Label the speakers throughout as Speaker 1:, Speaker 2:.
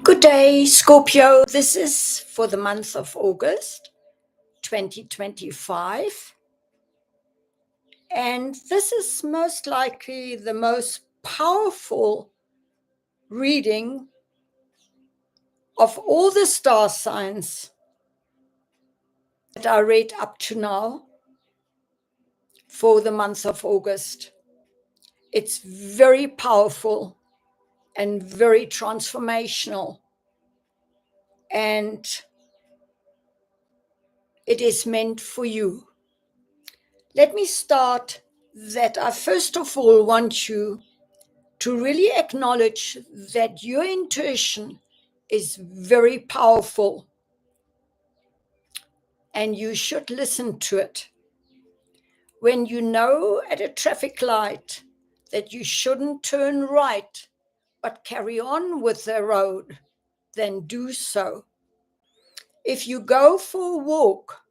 Speaker 1: Good day, Scorpio. This is for the month of August 2025. And this is most likely the most powerful reading of all the star signs that I read up to now for the month of August. It's very powerful and very transformational. And it is meant for you. Let me start that I first of all want you to really acknowledge that your intuition is very powerful and you should listen to it. When you know at a traffic light that you shouldn't turn right but carry on with the road, then do so. If you go for a walk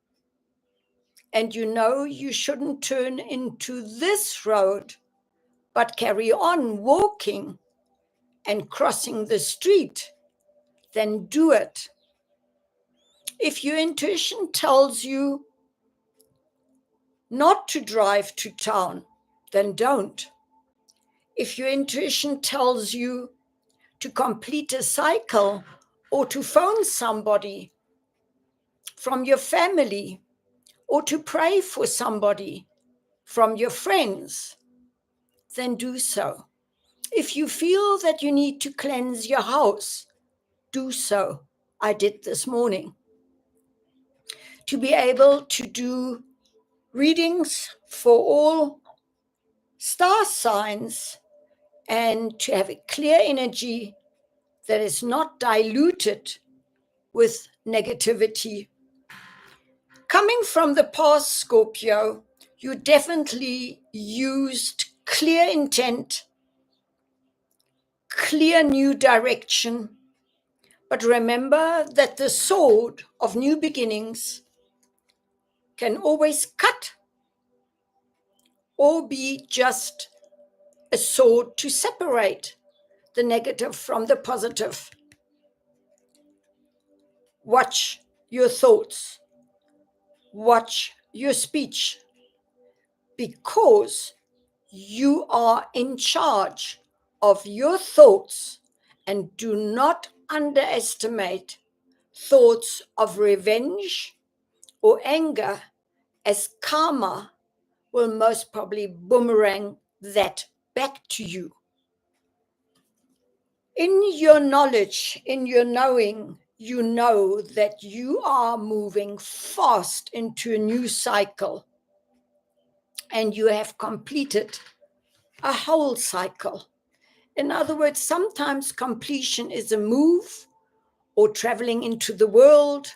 Speaker 1: and you know you shouldn't turn into this road but carry on walking and crossing the street, then do it. If your intuition tells you not to drive to town, then don't. If your intuition tells you to complete a cycle or to phone somebody from your family or to pray for somebody from your friends, then do so. If you feel that you need to cleanse your house, do so. I did this morning. To be able to do readings for all star signs and to have a clear energy that is not diluted with negativity. Coming from the past, Scorpio, you definitely used clear intent, clear new direction. But remember that the sword of new beginnings can always cut or be just a sword to separate the negative from the positive. Watch your thoughts. Watch your speech, because you are in charge of your thoughts, and do not underestimate thoughts of revenge or anger, as karma will most probably boomerang that back to you. In your knowledge, in your knowing, you know that you are moving fast into a new cycle and you have completed a whole cycle. In other words, sometimes completion is a move or traveling into the world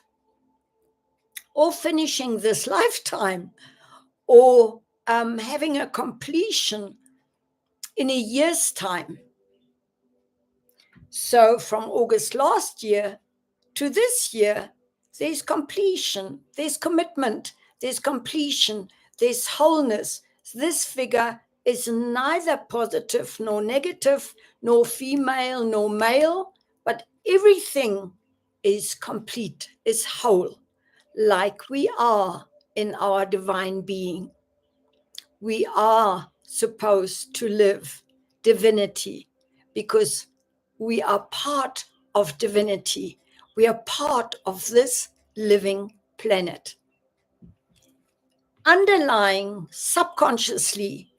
Speaker 1: or finishing this lifetime or having a completion in a year's time. So from August last year to this year, there's completion, there's commitment, there's completion, there's wholeness. This figure is neither positive nor negative, nor female nor male, but everything is complete, is whole, like we are in our divine being. We are supposed to live divinity because we are part of divinity. We are part of this living planet. Underlying subconsciously,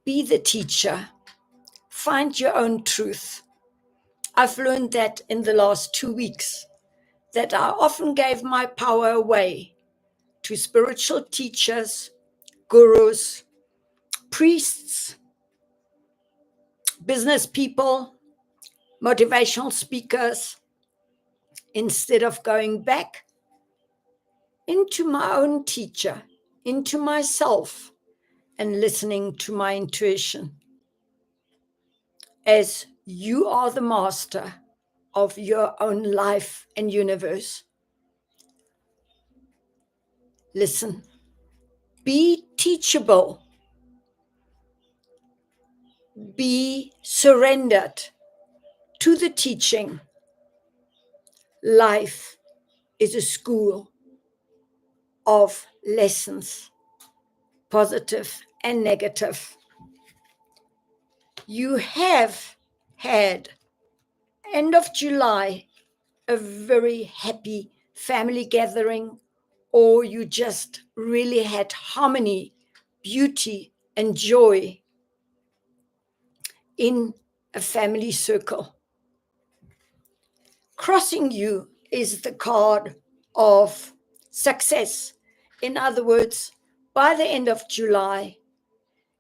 Speaker 1: be the teacher, find your own truth. I've learned that in the last 2 weeks, that I often gave my power away to spiritual teachers, gurus, priests, business people, motivational speakers, instead of going back into my own teacher, into myself, and listening to my intuition. As you are the master of your own life and universe, listen, be teachable, be surrendered to the teaching. Life is a school of lessons, positive and negative. You have had, end of July, a very happy family gathering, or you just really had harmony, beauty, and joy in a family circle. Crossing you is the card of success. In other words, by the end of July,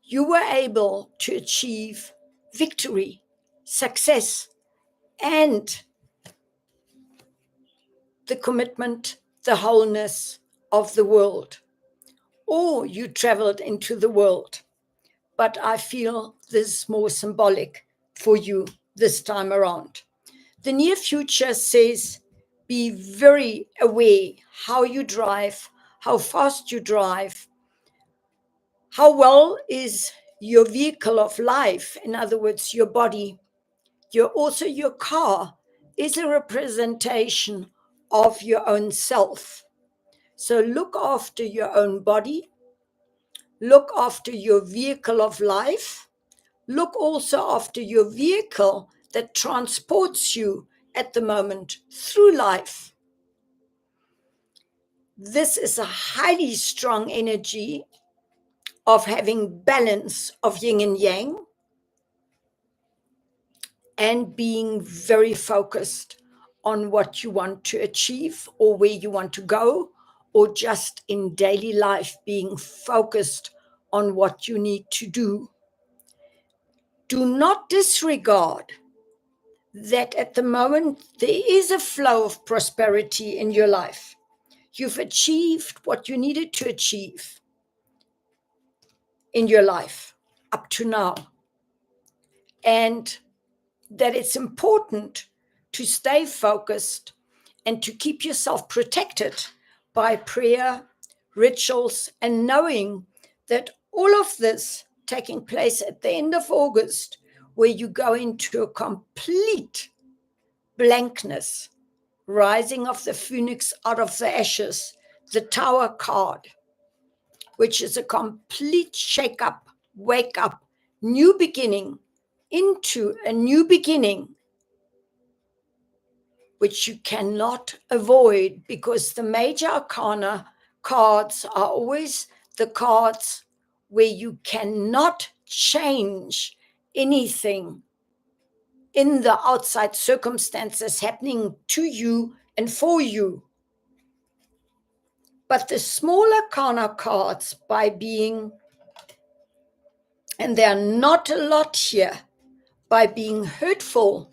Speaker 1: you were able to achieve victory, success, and the commitment, the wholeness of the world. Or you traveled into the world. But I feel this is more symbolic for you this time around. The near future says, be very aware how you drive, how fast you drive, how well is your vehicle of life, in other words, your body, also your car is a representation of your own self. So look after your own body, look after your vehicle of life, look also after your vehicle that transports you at the moment through life. This is a highly strong energy of having balance of yin and yang and being very focused on what you want to achieve or where you want to go, or just in daily life being focused on what you need to do. Do not disregard that at the moment there is a flow of prosperity in your life. You've achieved what you needed to achieve in your life up to now. And that it's important to stay focused and to keep yourself protected by prayer, rituals, and knowing that all of this taking place at the end of August, where you go into a complete blankness, rising of the phoenix out of the ashes, the Tower card, which is a complete shake up, wake up, new beginning into a new beginning, which you cannot avoid, because the major arcana cards are always the cards where you cannot change anything in the outside circumstances happening to you and for you. But the small arcana cards, by being, and there are not a lot here, by being hurtful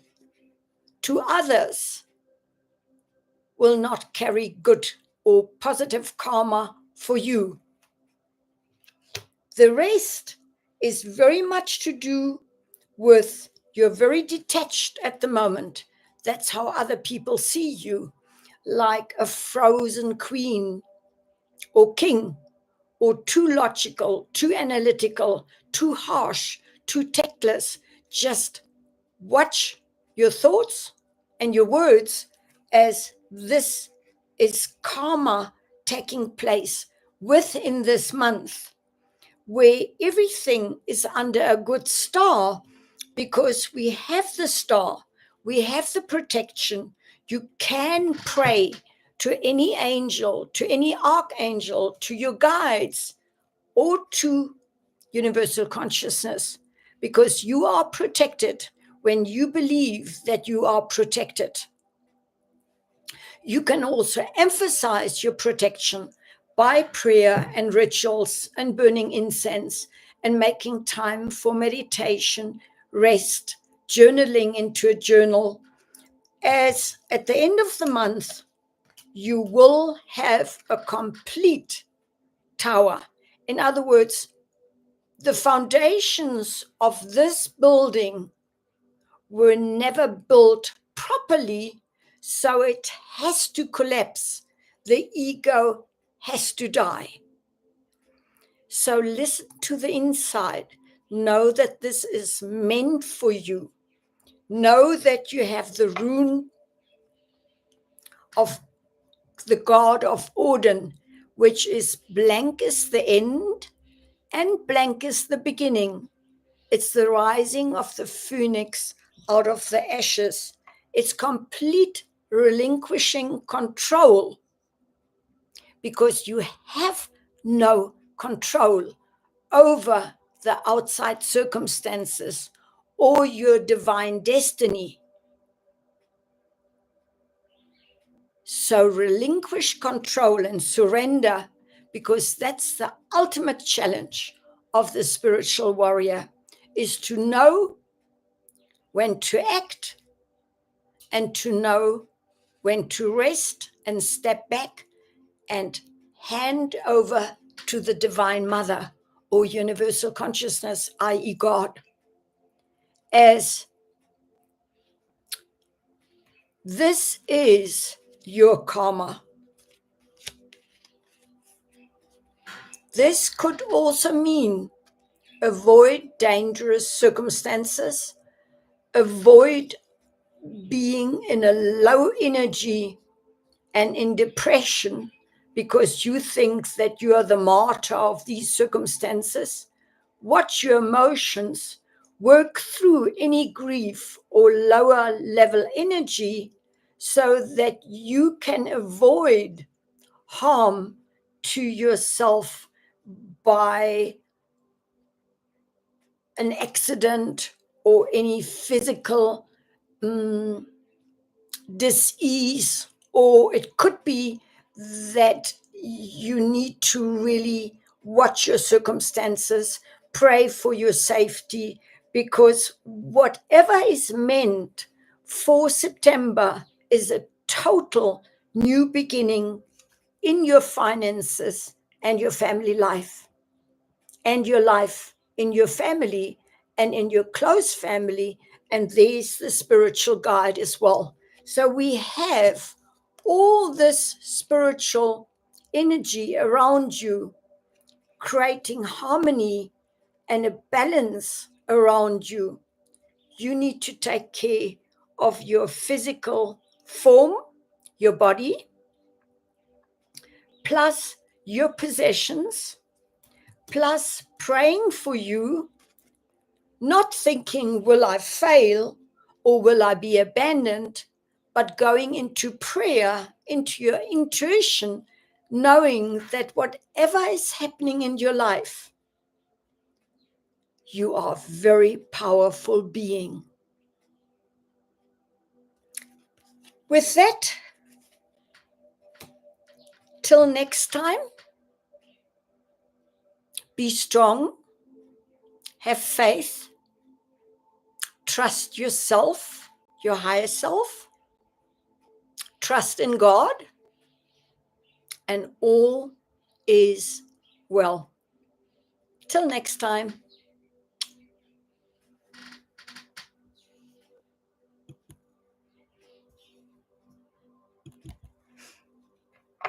Speaker 1: to others, will not carry good or positive karma for you. The rest is very much to do with you're very detached at the moment. That's how other people see you, like a frozen queen or king, or too logical, too analytical, too harsh, too tactless. Just watch your thoughts and your words, as this is karma taking place within this month, where everything is under a good star, because we have the star, we have the protection. You can pray to any angel, to any archangel, to your guides, or to universal consciousness, because you are protected when you believe that you are protected. You can also emphasize your protection by prayer and rituals and burning incense and making time for meditation, rest, journaling into a journal, as at the end of the month, you will have a complete tower. In other words, the foundations of this building were never built properly, so it has to collapse. The ego has to die. So listen to the inside. Know that this is meant for you. Know that you have the rune of the god of Odin, which is blank is the end and blank is the beginning. It's the rising of the phoenix out of the ashes. It's complete relinquishing control, because you have no control over the outside circumstances or your divine destiny. So relinquish control and surrender, because that's the ultimate challenge of the spiritual warrior, is to know when to act and to know when to rest and step back and hand over to the Divine Mother or universal consciousness, i.e. God, as this is your karma. This could also mean avoid dangerous circumstances, avoid being in a low energy and in depression because you think that you are the martyr of these circumstances. Watch your emotions, work through any grief or lower level energy so that you can avoid harm to yourself by an accident or any physical dis-ease, or it could be that you need to really watch your circumstances, pray for your safety, because whatever is meant for September is a total new beginning in your finances and your family life, and your life in your family and in your close family. And there's the spiritual guide as well. So we have all this spiritual energy around you, creating harmony and a balance around you. You need to take care of your physical form, your body, plus your possessions, plus praying for you, not thinking, will I fail or will I be abandoned, but going into prayer, into your intuition, knowing that whatever is happening in your life, you are a very powerful being. With that, till next time, be strong, have faith, trust yourself, your higher self, trust in God, and all is well. Till next time.